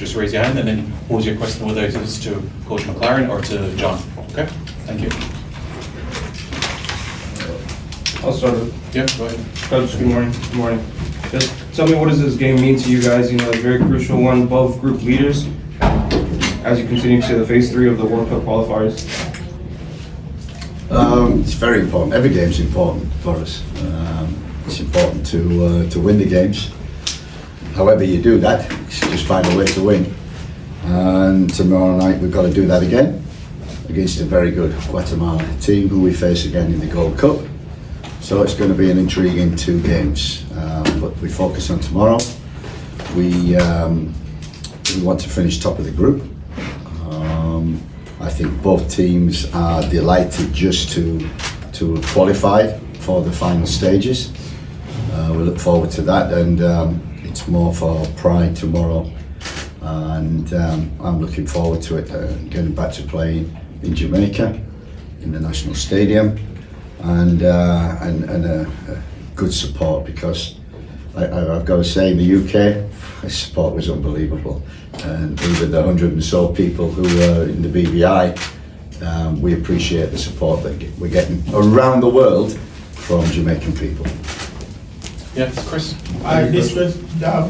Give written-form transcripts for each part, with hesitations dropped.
just raise your hand and then pose your question, whether it is to Coach McLaren or to John. Okay? Thank you. I'll start. Yeah, go ahead. Coach, good morning. Good morning. Just tell me, what does this game mean to you guys? You know, it's a very crucial one, both group leaders, as you continue to the phase 3 of the World Cup qualifiers. It's very important. Every game's important for us. It's important to win the games. However you do that, you should just find a way to win. And tomorrow night we've got to do that again against a very good Guatemala team who we face again in the Gold Cup. So it's going to be an intriguing 2 games. But we focus on tomorrow. We want to finish top of the group. I think both teams are delighted just to have qualified for the final stages. We look forward to that, and it's more for pride tomorrow. And I'm looking forward to it, getting back to playing in Jamaica, in the National Stadium, and a good support, because I've got to say, in the UK, the support was unbelievable. And even the 100 and so people who were in the BVI, we appreciate the support that we're getting around the world from Jamaican people. Yeah, Chris. This was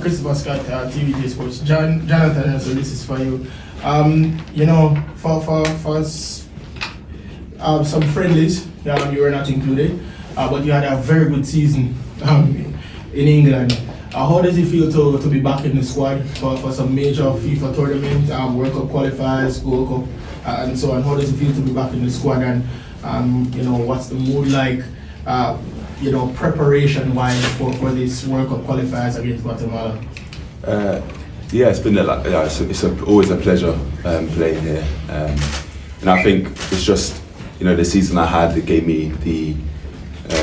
Christopher Scott, TVJ Sports. Jonathan, so this is for you. You know, for some friendlies, you were not included, but you had a very good season in England. How does it feel to be back in the squad for some major FIFA tournament, World Cup qualifiers, Gold Cup, and so on? How does it feel to be back in the squad, and you know, what's the mood like, you know, preparation-wise for this World Cup qualifiers against Guatemala? Yeah, it's been it's always a pleasure playing here, and I think it's just, you know, the season I had that gave me the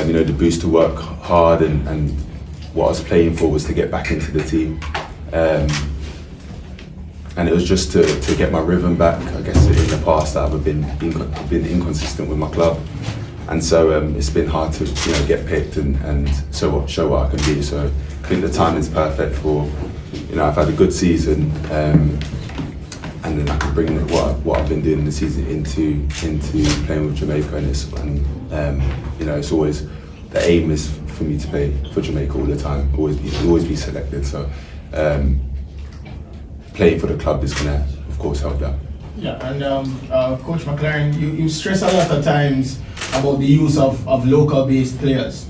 you know, the boost to work hard, and what I was playing for was to get back into the team, and it was just to get my rhythm back. I guess in the past I've been inconsistent with my club, and so it's been hard to, you know, get picked and show what I can do. So I think the timing's perfect for, you know, I've had a good season, and then I can bring what I've been doing in the season into playing with Jamaica, and you know, it's always, the aim is for me to play for Jamaica all the time, always be selected. So playing for the club is gonna, of course, help that. Yeah, and Coach McLaren, you stress a lot of times about the use of local-based players.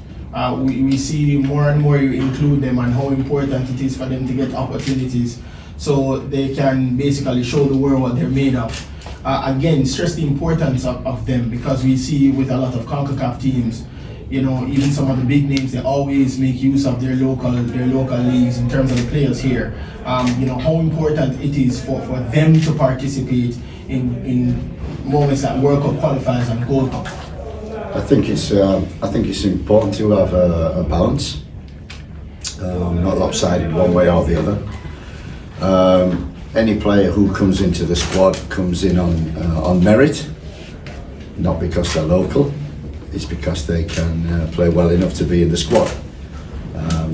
We see more and more you include them, and how important it is for them to get opportunities so they can basically show the world what they're made of. Again, stress the importance of them, because we see with a lot of CONCACAF teams, you know, even some of the big names, they always make use of their local leagues in terms of the players here. You know, how important it is for them to participate in moments like World Cup qualifiers and Gold Cup. I think it's important to have a balance, not lopsided one way or the other. Any player who comes into the squad comes in on merit, not because they're local. It's because they can play well enough to be in the squad.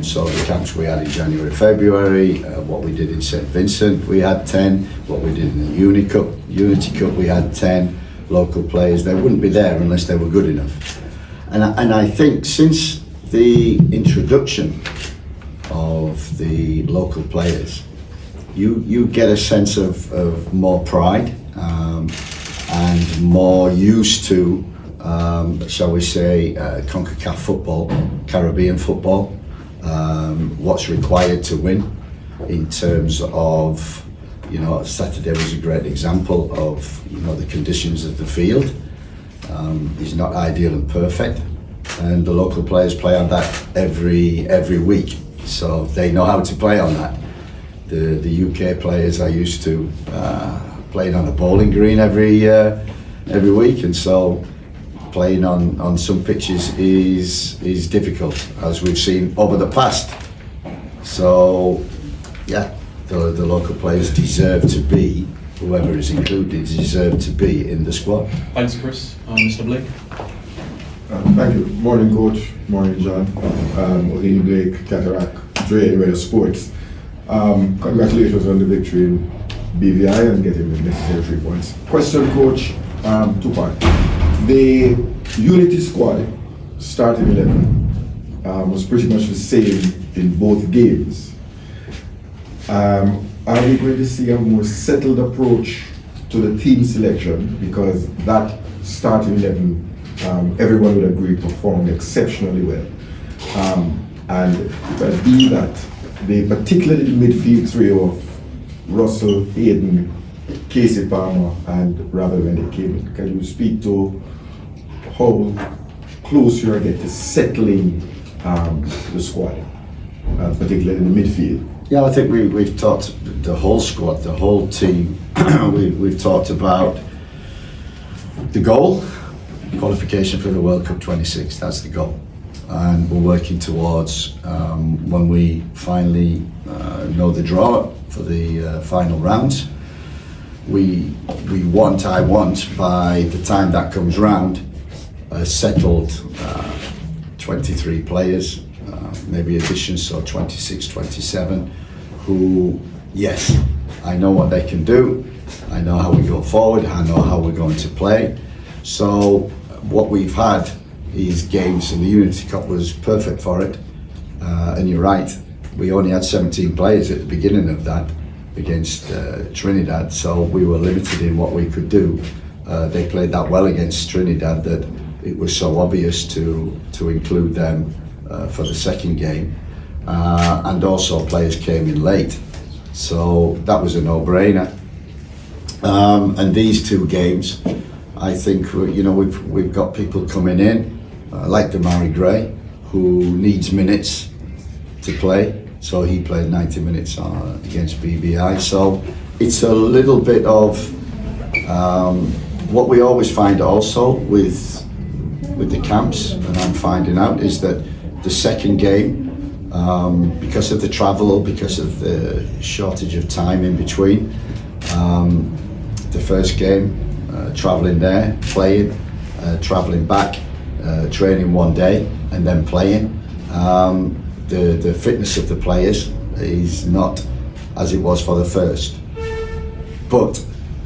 So the camps we had in January, February, what we did in St. Vincent, we had 10. What we did in the Unity Cup, we had 10 local players. They wouldn't be there unless they were good enough. And I think since the introduction of the local players, you get a sense of more pride and more used to, shall we say, CONCACAF football, Caribbean football, what's required to win in terms of, you know, Saturday was a great example of, you know, the conditions of the field is not ideal and perfect, and the local players play on that every week, so they know how to play on that. The UK players are used to playing on a bowling green every week, and so playing on some pitches is difficult, as we've seen over the past. So yeah, the local players deserve to be, whoever is included, deserve to be in the squad. Thanks, Chris. Mr. Blake. Thank you. Morning, Coach. Morning, John. O'Leary Blake, Cataract, Dre Radio Sports. Congratulations on the victory in BVI and getting the necessary 3 points. Question, coach, 2 part. The Unity squad starting 11 was pretty much the same in both games. Are we going to see a more settled approach to the team selection, because that starting 11, everyone would agree, performed exceptionally well. And if I do that, particularly the midfield trio of Russell, Hayden, Casey Palmer, and rather when they came in, can you speak to how close you are getting to settling the squad, particularly in the midfield? Yeah, I think we've talked, the whole squad, the whole team, we've talked about the goal, qualification for the World Cup 26, that's the goal. And we're working towards, when we finally know the draw for the final rounds, I want by the time that comes round, a settled 23 players, maybe additions, so 26, 27, who, yes, I know what they can do, I know how we go forward, I know how we're going to play. So what we've had is games, and the Unity Cup was perfect for it. And you're right, we only had 17 players at the beginning of that against Trinidad, so we were limited in what we could do. They played that well against Trinidad that it was so obvious to include them for the second game. And also players came in late, so that was a no-brainer. And these 2 games, I think we've got people coming in, like Damari Gray, who needs minutes to play. So he played 90 minutes against BBI. So it's a little bit of what we always find also with the camps, and I'm finding out, is that the second game, because of the travel, because of the shortage of time in between, the first game, traveling there, playing, traveling back, training one day and then playing. The fitness of the players is not as it was for the first. But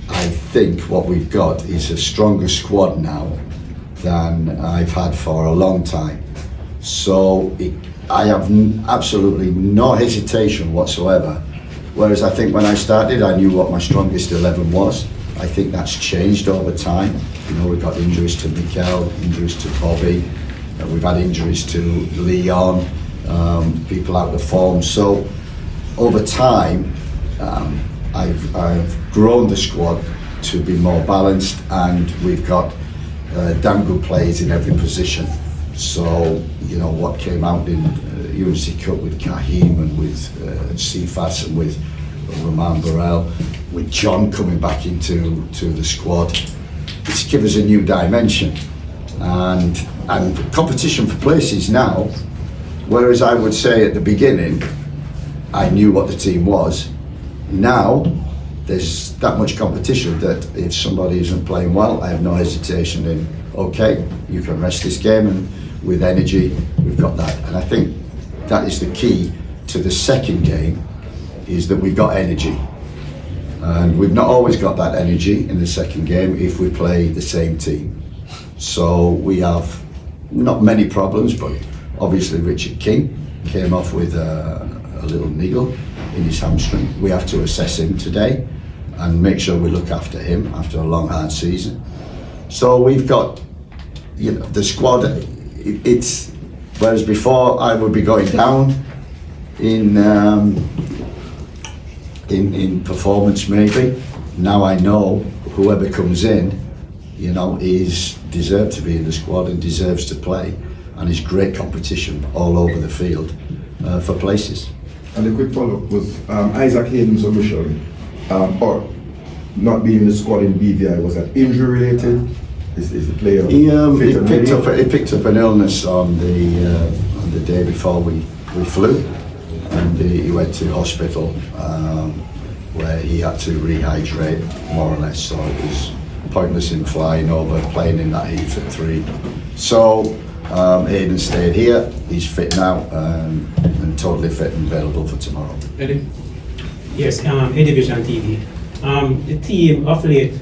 I think what we've got is a stronger squad now than I've had for a long time. So I have absolutely no hesitation whatsoever. Whereas I think when I started, I knew what my strongest 11 was. I think that's changed over time. We've got injuries to Mikel, injuries to Bobby, we've had injuries to Leon, people out of form. So over time, I've grown the squad to be more balanced, and we've got damn good players in every position. So, what came out in Unity Cup with Kahim and with Cephas and with Roman Burrell, with John coming back into the squad, it's given us a new dimension and competition for places now. Whereas I would say at the beginning, I knew what the team was. Now there's that much competition that if somebody isn't playing well, I have no hesitation in, okay, you can rest this game, and with energy, we've got that. And I think that is the key to the second game, is that we've got energy. And we've not always got that energy in the second game if we play the same team. So we have not many problems, but obviously Richard King came off with a little niggle in his hamstring. We have to assess him today and make sure we look after him after a long, hard season. So we've got, the squad, it's, whereas before I would be going down in performance maybe, now I know whoever comes in, is deserved to be in the squad and deserves to play, and it's great competition all over the field for places. And a quick follow-up was Isaac Hayden's omission, or not being in the squad in BVI, was that injury related? Is the player He picked up an illness on the day before we flew, and he went to hospital where he had to rehydrate more or less. So it was pointless in flying over, playing in that heat at 3. So Hayden stayed here. He's fit now and totally fit and available for tomorrow. Eddie? Yes, A-Division TV. The team of late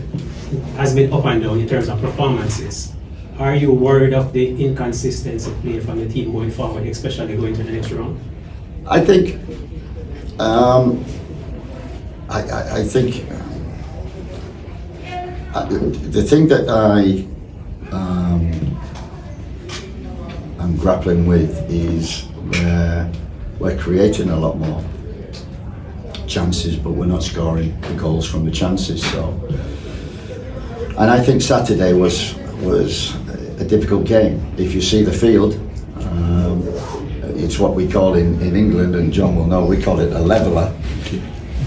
has been up and down in terms of performances. Are you worried of the inconsistency play from the team going forward, especially going to the next round? I think, I think the thing that I'm grappling with is we're creating a lot more chances, but we're not scoring the goals from the chances. So, and I think Saturday was a difficult game. If you see the field, it's what we call in England, and John will know, we call it a leveller.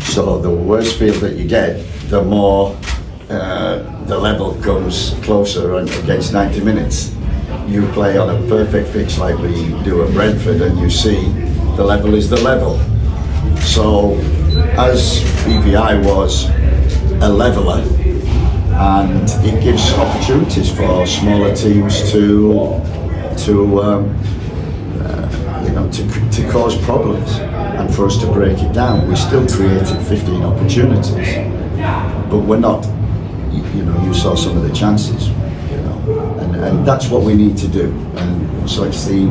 So the worse field that you get, the more the level comes closer and against 90 minutes. You play on a perfect pitch like we do at Brentford, and you see the level is the level. So as BVI was a leveller, and it gives opportunities for smaller teams to cause problems and for us to break it down. We still created 15 opportunities, but we're not. You saw some of the chances, and that's what we need to do. And so it's the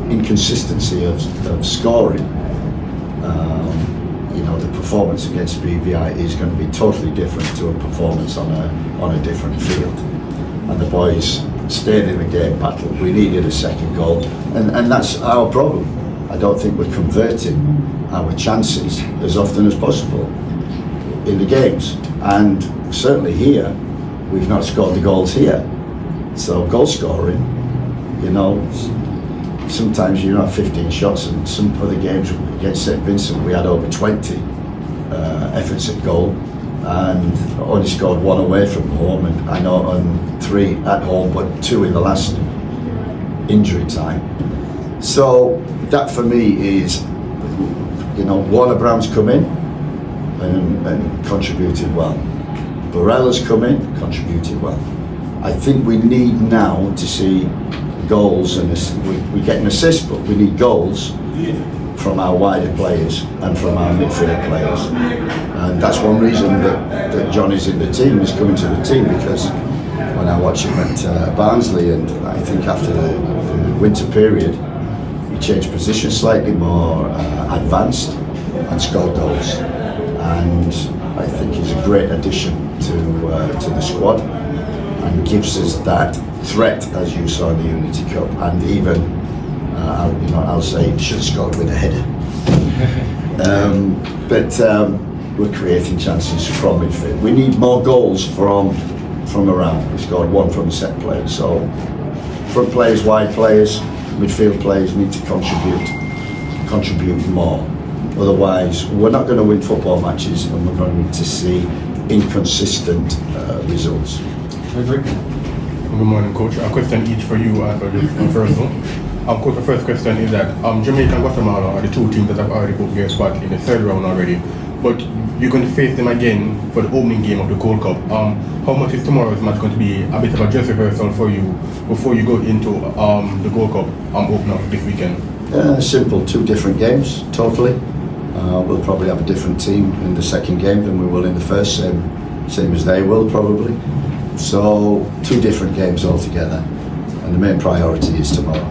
inconsistency of scoring. The performance against BVI is going to be totally different to a performance on a different field. And the boys stayed in the game, battled. We needed a second goal, and that's our problem. I don't think we're converting our chances as often as possible in the games, and certainly here, we've not scored the goals here. So goal scoring, sometimes you have 15 shots, and some other games against St Vincent we had over 20 efforts at goal, and only scored 1 away from home, and I know on 3 at home, but 2 in the last injury time. So that for me is, Warner Brown's come in and contributed well. Barella's come in, contributed well. I think we need now to see goals, and we get an assist, but we need goals from our wider players and from our midfield players. And that's one reason that John is in the team, is coming to the team, because when I watch him at Barnsley, and I think after the winter period, he changed position slightly, more advanced, and scored goals. And I think he's a great addition to the squad, and gives us that threat, as you saw in the Unity Cup, and even I'll say he should have scored with a header. But we're creating chances from midfield. We need more goals from around. We scored 1 from a set play. So front players, wide players, midfield players need to contribute more. Otherwise, we're not going to win football matches, and we're going to see inconsistent results. Great. Good morning, Coach. A question each for you and for the first one. Coach, the first question is that Jamaica and Guatemala are the 2 teams that have already booked their spot in the 3rd round already, but you're going to face them again for the opening game of the Gold Cup. How much is tomorrow's match going to be a bit of a dress rehearsal for you before you go into the Gold Cup open up this weekend? Simple, 2 different games, totally. We'll probably have a different team in the second game than we will in the first, same as they will probably. So 2 different games altogether, and the main priority is tomorrow.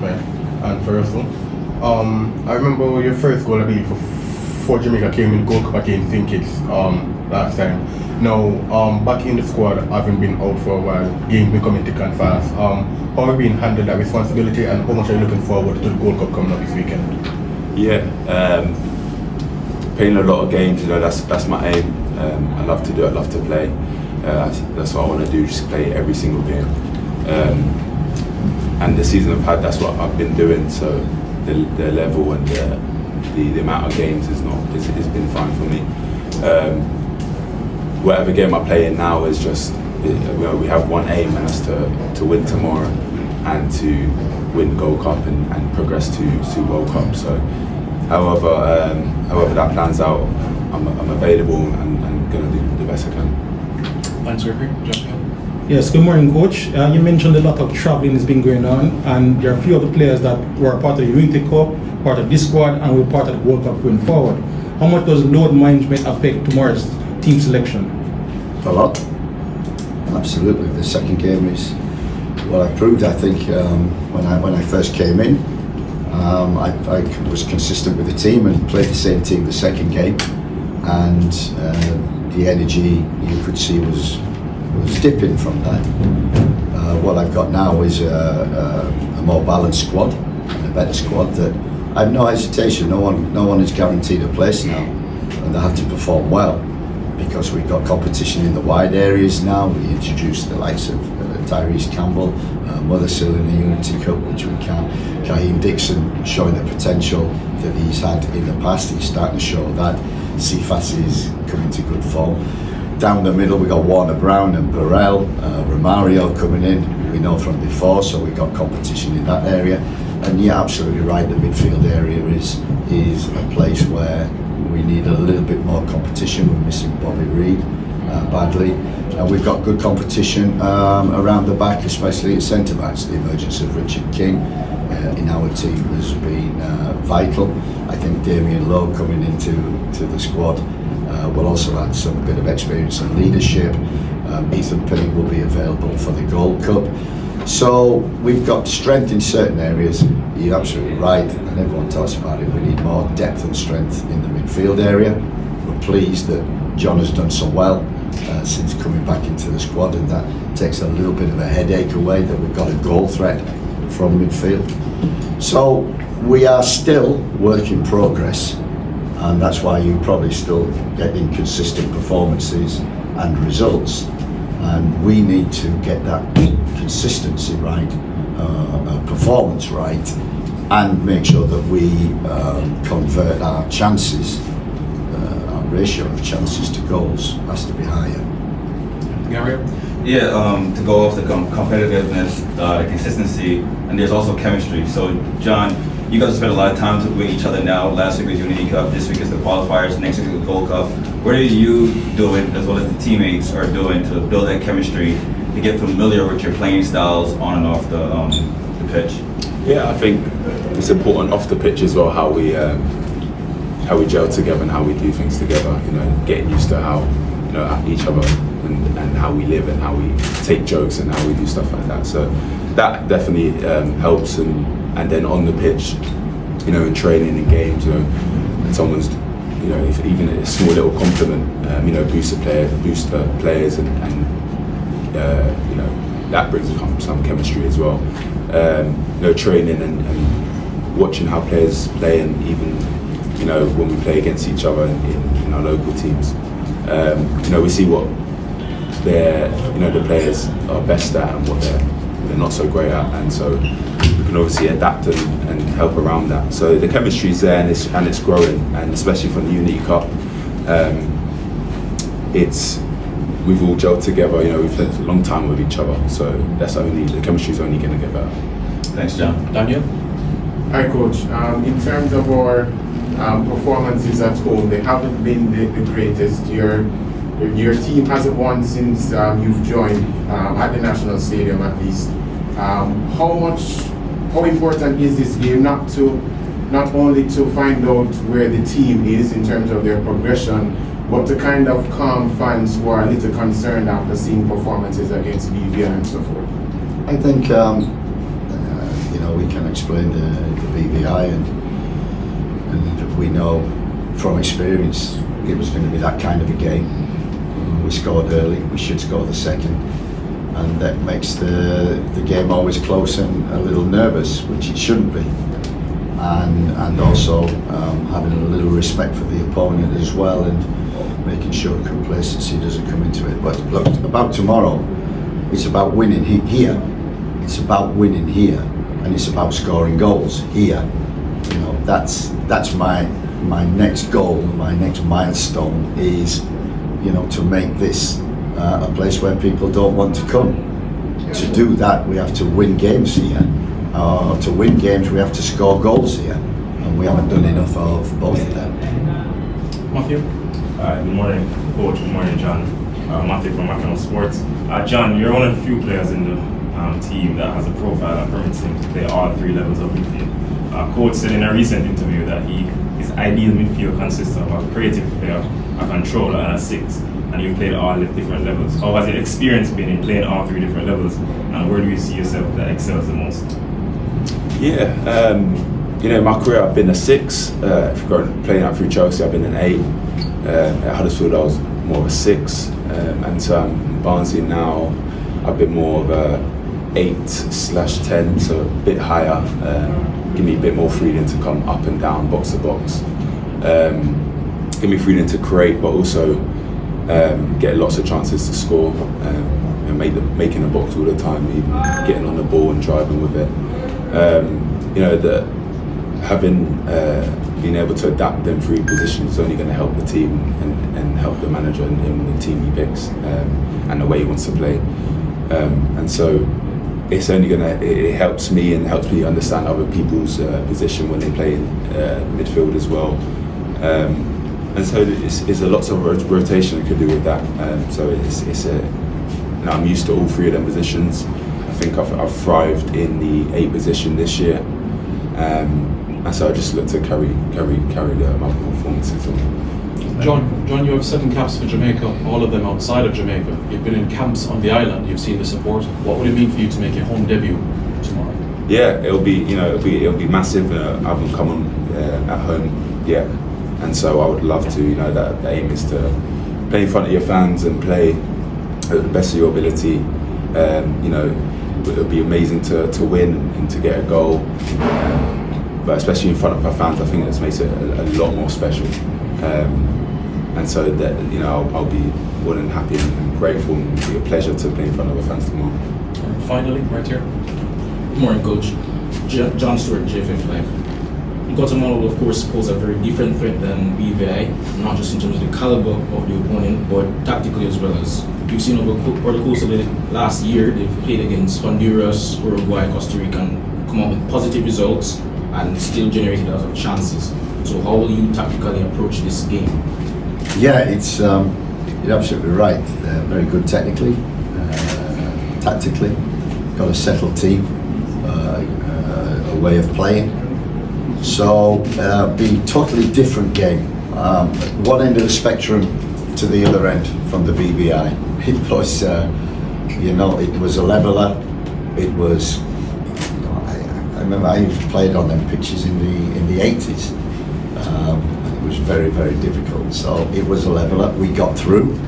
Right. And first one, I remember your first goal, I believe, for Jamaica came in the Gold Cup against Thinkits last time. Now, back in the squad, having been out for a while, game becoming thick and fast. How have you been handled that responsibility, and how much are you looking forward to the Gold Cup coming up this weekend? Yeah, playing a lot of games, that's my aim. I love to do it, I love to play. That's what I want to do, just play every single game. And the season I've had, that's what I've been doing. So the level and the amount of games it's been fine for me. Whatever game I play in now is just, we have one aim, and that's to win tomorrow and to win Gold Cup and progress to World Cup. So however that plans out, I'm available and going to do the best I can. Thanks, Pree. Yes, good morning, Coach. You mentioned a lot of traveling has been going on, and there are a few other players that were part of the Unity Cup, part of this squad, and were part of the World Cup going forward. how much does load management affect tomorrow's team selection? A lot. Absolutely. The second game is what I proved. I think when I first came in, I was consistent with the team and played the same team the second game, and the energy you could see was dipping from that. What I've got now is a more balanced squad, a better squad that I have no hesitation. No one is guaranteed a place now, and they have to perform well because we've got competition in the wide areas now. We introduced the likes of Tyrese Campbell, Mothersill in the Unity Cup, which we can. Kaheem Dixon showing the potential that he's had in the past. He's starting to show that. Cephas is coming to good form. Down the middle, we got Warner Brown and Burrell, Romario coming in, we know from before, so we got competition in that area. And you're absolutely right, the midfield area is a place where we need a little bit more competition. We're missing Bobby Reid badly. We've got good competition around the back, especially at centre backs. The emergence of Richard King in our team has been vital. I think Damien Lowe coming into the squad will also add some bit of experience and leadership. Ethan Pinning will be available for the Gold Cup. So we've got strength in certain areas. You're absolutely right, and everyone talks about it. We need more depth and strength in the midfield area. We're pleased that John has done so well since coming back into the squad, and that takes a little bit of a headache away that we've got a goal threat from midfield. So we are still work in progress, and that's why you probably still get inconsistent performances and results. And we need to get that consistency right, performance right, and make sure that we convert our chances, our ratio of chances to goals has to be higher. Gary? Yeah, to go off the competitiveness, the consistency, and there's also chemistry. So, John, you guys have spent a lot of time with each other now. Last week was Unity Cup, this week is the Qualifiers, next week is the Gold Cup. What are you doing, as well as the teammates are doing, to build that chemistry, to get familiar with your playing styles on and off the pitch? Yeah, I think it's important off the pitch as well, how we gel together and how we do things together. You know, getting used to how each other and how we live and how we take jokes and how we do stuff like that. So that definitely helps. And then on the pitch, you know, in training and games, you know, and someone's, you know, if even a small little compliment, you know, boosts the players, and you know, that brings some chemistry as well. You know, training and watching how players play, and even, you know, when we play against each other in our local teams, you know, we see what the players are best at and what they're not so great at, and so we can obviously adapt and help around that. So the chemistry is there, and it's growing, and especially from the Unity Cup, we've all gelled together. You know, we've spent a long time with each other, so the chemistry is only going to get better. Thanks, John. Daniel? Hi, Coach. In terms of our performances at home, they haven't been the greatest. Your team hasn't won since you've joined at the National Stadium, at least. How important is this game not only to find out where the team is in terms of their progression, but to kind of calm fans who are a little concerned after seeing performances against BVI and so forth? I think you know, we can explain the BVI, and we know from experience it was going to be that kind of a game. We scored early, we should score the second, and that makes the game always close and a little nervous, which it shouldn't be. And also having a little respect for the opponent as well, and making sure complacency doesn't come into it. But look, about tomorrow, it's about winning here. It's about winning here, and it's about scoring goals here. You know, that's my next goal, my next milestone is, you know, to make this a place where people don't want to come. To do that, we have to win games here. To win games, we have to score goals here, and we haven't done enough of both of them. Matthew? Good morning, Coach. Good morning, John. Matthew from Macron Sports. John, you're one of the few players in the team that has a profile that permits him to play all three levels of midfield. Coach said in a recent interview that he is ideal midfield consists of a creative player, a controller, and a 6. And you've played all the different levels. How has your experience been in playing all 3 different levels? And where do you see yourself that excels the most? Yeah, in my career I've been a 6. Playing out through Chelsea, I've been an 8. At Huddersfield I was more of a 6. And so in Barnsley now, I've been more of a 8/10, so a bit higher. Give me a bit more freedom to come up and down, box to box. Give me freedom to create, but also get lots of chances to score and making the box all the time, even getting on the ball and driving with it. Being able to adapt them 3 positions is only going to help the team and help the manager in the team he picks and the way he wants to play. And so it's only it helps me and helps me understand other people's position when they play in midfield as well. And so it's a lots of rotation I could do with that. So I'm used to all 3 of them positions. I think I've thrived in the 8 position this year. And so I just look to carry my performances on. John, you have 7 caps for Jamaica, all of them outside of Jamaica. You've been in camps on the island. You've seen the support. What would it mean for you to make your home debut tomorrow? Yeah, it'll be massive. I haven't come on at home yet, and so I would love to. That the aim is to play in front of your fans and play at the best of your ability. It would be amazing to win and to get a goal. But especially in front of our fans, I think this makes it a lot more special. And so that I'll be more than happy and grateful, and it'll be a pleasure to play in front of our fans tomorrow. And finally, right here. Good morning, Coach. John Stewart, JFF Live. Guatemala will of course pose a very different threat than BVI, not just in terms of the caliber of the opponent, but tactically as well. As we've seen over the course of the last year, they've played against Honduras, Uruguay, Costa Rica, and come up with positive results and still generated a lot of chances. So how will you tactically approach this game? Yeah, you're absolutely right. They're very good technically, tactically. Got a settled team, a way of playing. So be totally different game. One end of the spectrum to the other end from the BBI. It was, it was a leveler. It was. I remember I used to play on them pitches in the 80s. It was very, very difficult. So it was a leveler. We got through.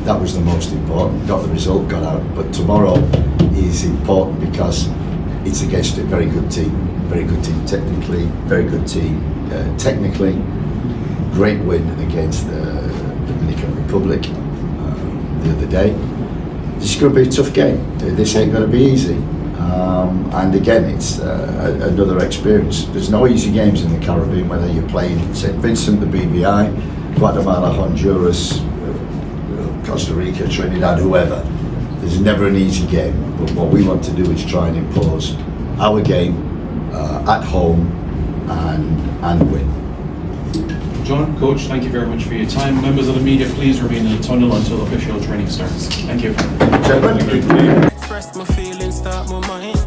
That was the most important. Got the result, got out. But tomorrow is important because it's against a very good team. Very good team technically. Very good team technically. Great win against the Dominican Republic the other day. This is going to be a tough game. This ain't going to be easy. And again, it's another experience. There's no easy games in the Caribbean, whether you're playing St. Vincent, the BVI, Guatemala, Honduras, Costa Rica, Trinidad, whoever. There's never an easy game. But what we want to do is try and impose our game at home and win. John, Coach, thank you very much for your time. Members of the media, please remain in the tunnel until official training starts. Thank you. Gentlemen. Express my feelings, start my mind.